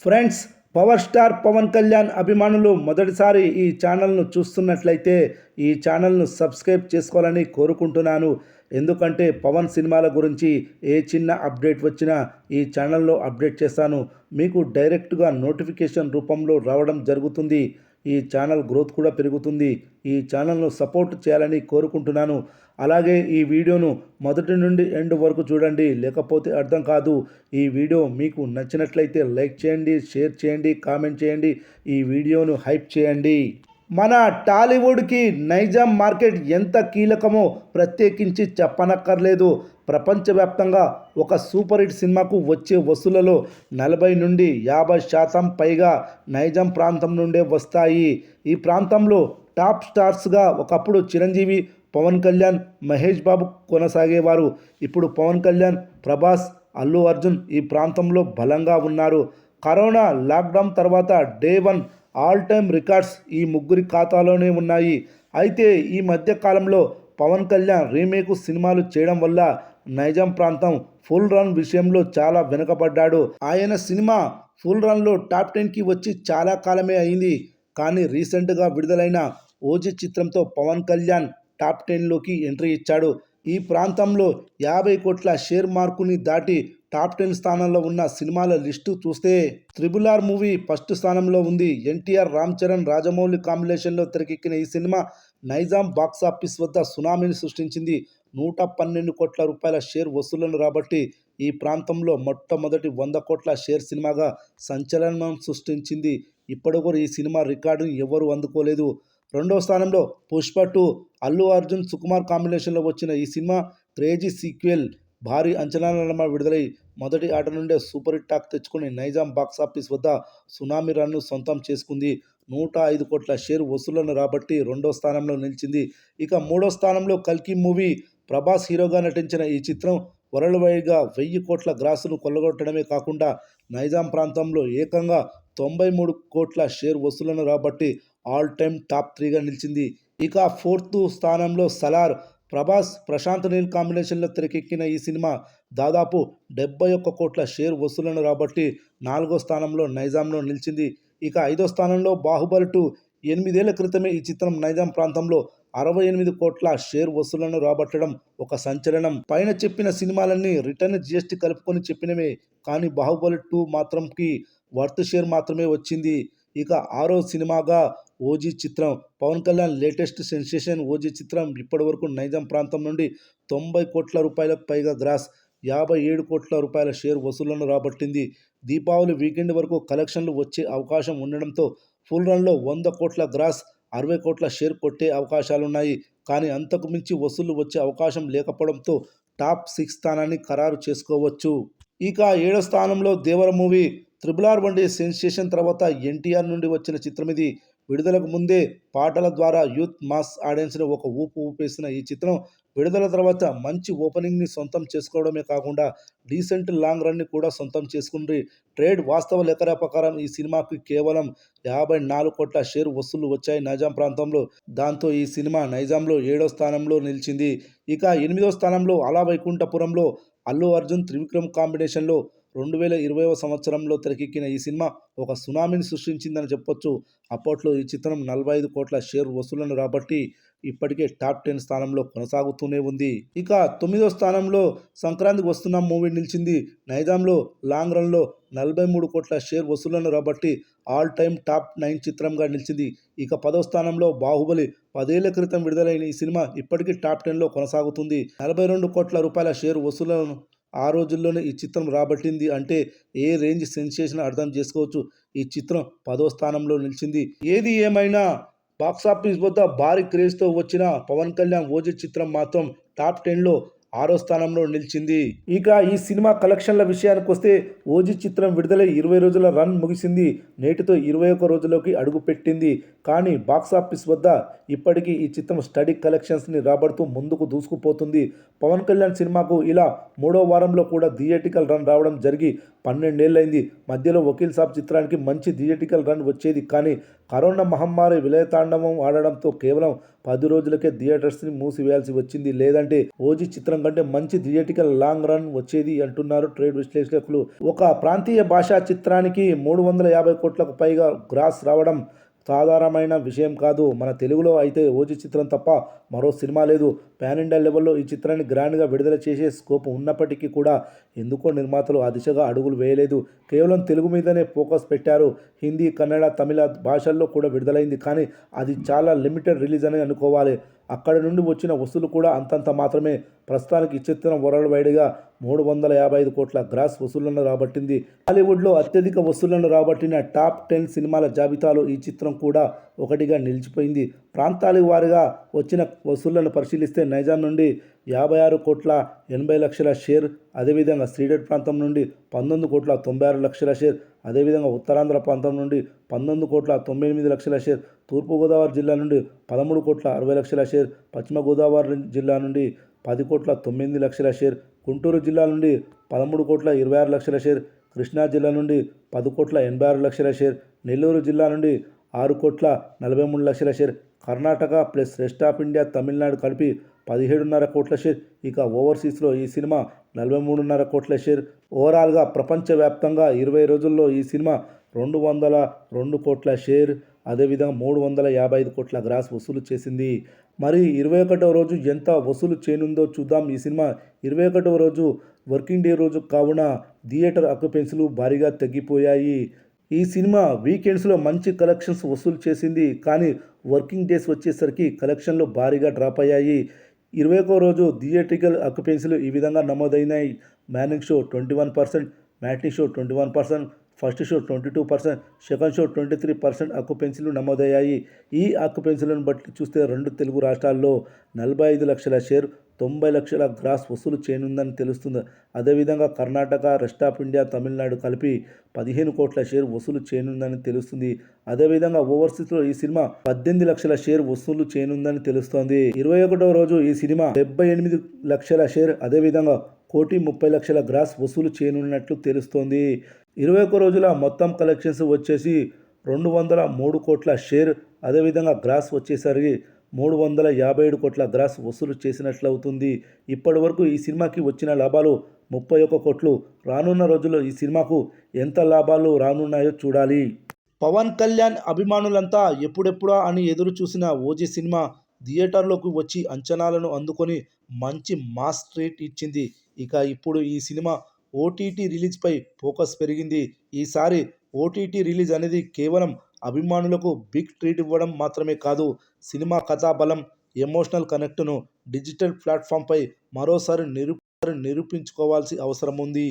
Friends, power star Pawan Kalyan అభిమానులు మొదటిసారి ఈ ఛానల్ను చూస్తున్నట్లయితే ఈ ఛానల్ను సబ్స్క్రైబ్ చేసుకోవాలని కోరుకుంటున్నాను. ఎందుకంటే పవన్ సినిమాల గురించి ఏ చిన్న అప్డేట్ వచ్చినా ఈ ఛానల్లో అప్డేట్ చేస్తాను. మీకు డైరెక్ట్గా నోటిఫికేషన్ రూపంలో రావడం జరుగుతుంది. ఈ ఛానల్ గ్రోత్ కూడా పెరుగుతుంది. ఈ ఛానల్ను సపోర్ట్ చేయాలని కోరుకుంటున్నాను. అలాగే ఈ వీడియోను మొదటి నుండి ఎండ్ వరకు చూడండి, లేకపోతే అర్థం కాదు. ఈ వీడియో మీకు నచ్చినట్లయితే లైక్ చేయండి, షేర్ చేయండి, కామెంట్ చేయండి, ఈ వీడియోను హైప్ చేయండి. మన టాలీవుడ్కి నైజాం మార్కెట్ ఎంత కీలకమో ప్రత్యేకించి చెప్పనక్కర్లేదు. ప్రపంచవ్యాప్తంగా ఒక సూపర్ హిట్ సినిమాకు వచ్చే వసూళ్లలో 40 నుండి 50% పైగా నైజాం ప్రాంతం నుండే వస్తాయి. ఈ ప్రాంతంలో టాప్ స్టార్స్గా ఒకప్పుడు చిరంజీవి, పవన్ కళ్యాణ్, మహేష్ బాబు కొనసాగేవారు. ఇప్పుడు పవన్ కళ్యాణ్, ప్రభాస్, అల్లు అర్జున్ ఈ ప్రాంతంలో బలంగా ఉన్నారు. కరోనా లాక్డౌన్ తర్వాత డే 1 ఆల్ టైమ్ రికార్డ్స్ ఈ ముగ్గురి ఖాతాలోనే ఉన్నాయి. అయితే ఈ మధ్య కాలంలో పవన్ కళ్యాణ్ రీమేక్ సినిమాలు చేయడం వల్ల నైజాం ప్రాంతం ఫుల్ రన్ విషయంలో చాలా వెనుకబడ్డాడు. ఆయన సినిమా ఫుల్ రన్లో టాప్ 10కి వచ్చి చాలా కాలమే అయింది. కానీ రీసెంట్గా విడుదలైన ఓజీ చిత్రంతో పవన్ కళ్యాణ్ టాప్ 10లోకి ఎంట్రీ ఇచ్చాడు. ఈ ప్రాంతంలో 50 కోట్ల షేర్ మార్కుని దాటి టాప్ 10 స్థానంలో ఉన్న సినిమాల లిస్టు చూస్తే RRR మూవీ ఫస్ట్ స్థానంలో ఉంది. ఎన్టీఆర్, రామ్ చరణ్, రాజమౌళి కాంబినేషన్లో తెరకెక్కిన ఈ సినిమా నైజాం బాక్సాఫీస్ వద్ద సునామీని సృష్టించింది. 112 కోట్ల రూపాయల షేర్ వసూళ్లను రాబట్టి ఈ ప్రాంతంలో మొట్టమొదటి 100 కోట్ల షేర్ సినిమాగా సంచలనం సృష్టించింది. ఇప్పటివరకు ఈ సినిమా రికార్డుని ఎవరూ అందుకోలేదు. రెండవ స్థానంలో పుష్ప 2 అల్లు అర్జున్, సుకుమార్ కాంబినేషన్లో వచ్చిన ఈ సినిమా క్రేజీ సీక్వెల్. భారీ అంచనాల నడుమ విడుదలై మొదటి ఆట నుండే సూపర్ హిట్ టాక్ తెచ్చుకుని నైజాం బాక్సాఫీస్ వద్ద సునామీ రన్ను సొంతం చేసుకుంది. 105 కోట్ల షేర్ వసూళ్లను రాబట్టి రెండో స్థానంలో నిలిచింది. ఇక మూడో స్థానంలో కల్కి మూవీ. ప్రభాస్ హీరోగా నటించిన ఈ చిత్రం వరల్డ్ వైడ్గా 1000 కోట్ల గ్రాసును కొల్లగొట్టడమే కాకుండా నైజాం ప్రాంతంలో ఏకంగా 93 కోట్ల షేర్ వసూళ్లను రాబట్టి ఆల్ టైమ్ టాప్ 3గా నిలిచింది. ఇక ఫోర్త్ స్థానంలో సలార్. ప్రభాస్, ప్రశాంత్ నీల్ కాంబినేషన్లో తెరకెక్కిన ఈ సినిమా దాదాపు 71 కోట్ల షేర్ వసూళ్లను రాబట్టి 4వ స్థానంలో నైజాంలో నిలిచింది. ఇక 5వ స్థానంలో బాహుబలి 2. 8 ఏళ్ల క్రితమే ఈ చిత్రం నైజాం ప్రాంతంలో 68 కోట్ల షేర్ వసూళ్లను రాబట్టడం ఒక సంచలనం. పైన చెప్పిన సినిమాలన్నీ రిటర్న్ జీఎస్టీ కలుపుకొని చెప్పినవే, కానీ బాహుబలి 2 మాత్రంకి వర్త్ షేర్ మాత్రమే వచ్చింది. ఇక 6వ సినిమాగా ఓజీ చిత్రం. Pawan Kalyan latest sensation OG చిత్రం ఇప్పటివరకు నైజాం ప్రాంతం నుండి 90 కోట్ల రూపాయలకు పైగా గ్రాస్, 57 కోట్ల రూపాయల షేర్ వసూళ్లను రాబట్టింది. దీపావళి వీకెండ్ వరకు కలెక్షన్లు వచ్చే అవకాశం ఉండడంతో ఫుల్ రన్లో 100 కోట్ల గ్రాస్, 60 కోట్ల షేర్ కొట్టే అవకాశాలున్నాయి. కానీ అంతకు మించి వసూళ్లు వచ్చే అవకాశం లేకపోవడంతో టాప్ 6 స్థానాన్ని ఖరారు చేసుకోవచ్చు. ఇక 7వ స్థానంలో దేవర మూవీ. RRR వంటి సెన్సేషన్ తర్వాత ఎన్టీఆర్ నుండి వచ్చిన చిత్రం ఇది. విడుదలకు ముందే పాటల ద్వారా యూత్ మాస్ ఆడియన్స్ని ఒక ఊపు ఊపేసిన ఈ చిత్రం విడుదల తర్వాత మంచి ఓపెనింగ్ని సొంతం చేసుకోవడమే కాకుండా డీసెంట్ లాంగ్ రన్ని కూడా సొంతం చేసుకుంది. ట్రేడ్ వాస్తవ లెక్కల ప్రకారం ఈ సినిమాకి కేవలం 54 కోట్ల షేర్ వసూళ్లు వచ్చాయి నైజాం ప్రాంతంలో. దాంతో ఈ సినిమా నైజాంలో 7వ స్థానంలో నిలిచింది. ఇక 8వ స్థానంలో అల వైకుంఠపురంలో అల్లు అర్జున్, త్రివిక్రమ్ కాంబినేషన్లో 2020వ సంవత్సరంలో తెరకెక్కిన ఈ సినిమా ఒక సునామీని సృష్టించిందని చెప్పొచ్చు. అప్పట్లో ఈ చిత్రం 45 కోట్ల షేర్ వసూళ్లను రాబట్టి ఇప్పటికే టాప్ 10 స్థానంలో కొనసాగుతూనే ఉంది. ఇక 9వ స్థానంలో సంక్రాంతికి వస్తున్న మూవీ నిలిచింది. నైజాంలో లాంగ్ రన్లో 43 కోట్ల షేర్ వసూళ్లను రాబట్టి ఆల్ టైమ్ టాప్ 9 చిత్రంగా నిలిచింది. ఇక 10వ స్థానంలో బాహుబలి. 10 ఏళ్ల క్రితం విడుదలైన ఈ సినిమా ఇప్పటికీ టాప్ 10లో కొనసాగుతుంది. 42 కోట్ల రూపాయల షేర్ వసూళ్లను ఆ రోజుల్లోనే ఈ చిత్రం రాబట్టింది అంటే ఏ రేంజ్ సెన్సేషన్ అర్థం చేసుకోవచ్చు. ఈ చిత్రం 10వ స్థానంలో నిలిచింది. ఏది ఏమైనా బాక్సాఫీస్ వద్ద భారీ క్రేజ్తో వచ్చిన పవన్ కళ్యాణ్ ఓజీ చిత్రం మాత్రం టాప్ 10లో 6వ స్థానంలో నిలిచింది. ఇక ఈ సినిమా కలెక్షన్ల విషయానికి వస్తే ఓజీ చిత్రం విడుదలై 20 రోజుల రన్ ముగిసింది. నేటితో 21 రోజులోకి అడుగుపెట్టింది. కానీ బాక్సాఫీస్ వద్ద ఇప్పటికీ ఈ చిత్రం స్టడీ కలెక్షన్స్ని రాబడుతూ ముందుకు దూసుకుపోతుంది. పవన్ కళ్యాణ్ సినిమాకు ఇలా 3వ వారంలో కూడా థియేటికల్ రన్ రావడం జరిగి 12 ఏళ్లైంది. మధ్యలో వకీల్ సాబ్ చిత్రానికి మంచి థియేటికల్ రన్ వచ్చేది, కానీ కరోనా మహమ్మారి విలయతాండవం ఆడడంతో కేవలం 10 రోజులకే థియేటర్స్ని మూసివేయాల్సి వచ్చింది. లేదంటే ఓజీ చిత్రం కంటే మంచి థియేటికల్ లాంగ్ రన్ వచ్చేది అంటున్నారు ట్రేడ్ విశ్లేషకులు. ఒక ప్రాంతీయ భాషా చిత్రానికి 350 కోట్లకు పైగా గ్రాస్ రావడం సాధారణమైన విషయం కాదు. మన తెలుగులో అయితే ఓజీ చిత్రం తప్ప మరో సినిమా లేదు. పాన్ ఇండియా లెవెల్లో ఈ చిత్రాన్ని గ్రాండ్గా విడుదల చేసే స్కోప్ ఉన్నప్పటికీ కూడా ఎందుకో నిర్మాతలు ఆ దిశగా అడుగులు వేయలేదు. కేవలం తెలుగు మీదనే ఫోకస్ పెట్టారు. హిందీ, కన్నడ, తమిళ భాషల్లో కూడా విడుదలైంది. కానీ అది చాలా లిమిటెడ్ రిలీజ్ అని అనుకోవాలి. అక్కడి నుండి వచ్చిన వసూలు కూడా అంతంత మాత్రమే. ప్రస్తుతానికి ఈ చిత్రం వరల్డ్ వైడ్గా 355 కోట్ల గ్రాస్ వసూళ్లను రాబట్టింది. హాలీవుడ్లో అత్యధిక వసూళ్లను రాబట్టిన టాప్ 10 సినిమాల జాబితాలో ఈ చిత్రం కూడా ఒకటిగా నిలిచిపోయింది. ప్రాంతాల వారీగా వచ్చిన వసూళ్లను పరిశీలిస్తే నైజాం నుండి 56 కోట్ల 80 లక్షల షేర్, అదేవిధంగా సీడెడ్ ప్రాంతం నుండి 19 కోట్ల 96 లక్షల షేర్, అదేవిధంగా ఉత్తరాంధ్ర ప్రాంతం నుండి 19 కోట్ల 98 లక్షల షేర్, తూర్పుగోదావరి జిల్లా నుండి 13 కోట్ల 60 లక్షల షేర్, పశ్చిమ గోదావరి జిల్లా నుండి 10 కోట్ల 9 లక్షల షేర్, గుంటూరు జిల్లా నుండి 13 కోట్ల 26 లక్షల షేర్, కృష్ణా జిల్లా నుండి 10 కోట్ల 86 లక్షల షేర్, నెల్లూరు జిల్లా నుండి 6 కోట్ల 43 లక్షల share, Karnataka plus rest of India, Tamil Nadu కలిపి 17.5 కోట్ల షేర్. ఇక ఓవర్సీస్లో ఈ సినిమా 43.5 కోట్ల షేర్. ఓవరాల్గా ప్రపంచవ్యాప్తంగా 20 రోజుల్లో ఈ సినిమా 202 కోట్ల షేర్, అదేవిధంగా 355 కోట్ల గ్రాస్ వసూలు చేసింది. మరి 21వ రోజు ఎంత వసూలు చేయనుందో చూద్దాం. ఈ సినిమా 21వ రోజు వర్కింగ్ డే రోజు కావున థియేటర్ ఆక్యుపెన్సీలు భారీగా తగ్గిపోయాయి. ఈ సినిమా వీకెండ్స్లో మంచి కలెక్షన్స్ వసూలు చేసింది. కానీ వర్కింగ్ డేస్ వచ్చేసరికి కలెక్షన్లు భారీగా డ్రాప్ అయ్యాయి. 21వ రోజు థియేట్రికల్ ఆక్యుపెన్సీలు ఈ విధంగా నమోదైనాయి. Morning show 21%, matinee show 21%, first show 22%, second show 23% ఆక్యుపెన్సీలు నమోదయ్యాయి. ఈ ఆక్యుపెన్సీలను బట్టి చూస్తే 2 తెలుగు రాష్ట్రాల్లో 45 లక్షల షేర్, 90 లక్షల గ్రాస్ వసూలు చేయనుందని తెలుస్తుంది. అదేవిధంగా Karnataka, rest of India, Tamil Nadu కలిపి 15 కోట్ల షేర్ వసూలు చేయనుందని తెలుస్తుంది. అదేవిధంగా ఓవర్సీస్లో ఈ సినిమా 18 లక్షల షేర్ వసూలు చేయనుందని తెలుస్తోంది. 21వ రోజు ఈ సినిమా 78 లక్షల షేర్, అదేవిధంగా 1,30,00,000 గ్రాస్ వసూలు చేయనున్నట్లు తెలుస్తోంది. 21 రోజుల మొత్తం కలెక్షన్స్ వచ్చేసి 203 కోట్ల షేర్, అదేవిధంగా గ్రాస్ వచ్చేసరికి 357 కోట్ల గ్రాస్ వసూలు చేసినట్లవుతుంది. ఇప్పటి వరకు ఈ సినిమాకి వచ్చిన లాభాలు 31 కోట్లు. రానున్న రోజుల్లో ఈ సినిమాకు ఎంత లాభాలు రానున్నాయో చూడాలి. పవన్ కళ్యాణ్ అభిమానులంతా ఎప్పుడెప్పుడా అని ఎదురు చూసిన ఓజీ సినిమా థియేటర్లోకి వచ్చి అంచనాలను అందుకొని మంచి మాస్ ట్రీట్ ఇచ్చింది. ఇక ఇప్పుడు ఈ సినిమా ఓటీటీ రిలీజ్పై ఫోకస్ పెరిగింది. ఈసారి ఓటీటీ రిలీజ్ అనేది కేవలం అభిమానులకు బిగ్ ట్రీట్ ఇవ్వడం మాత్రమే కాదు, సినిమా కథా బలం, ఎమోషనల్ కనెక్ట్ను డిజిటల్ ప్లాట్ఫామ్పై మరోసారి నిరూపించుకోవాల్సి అవసరం ఉంది.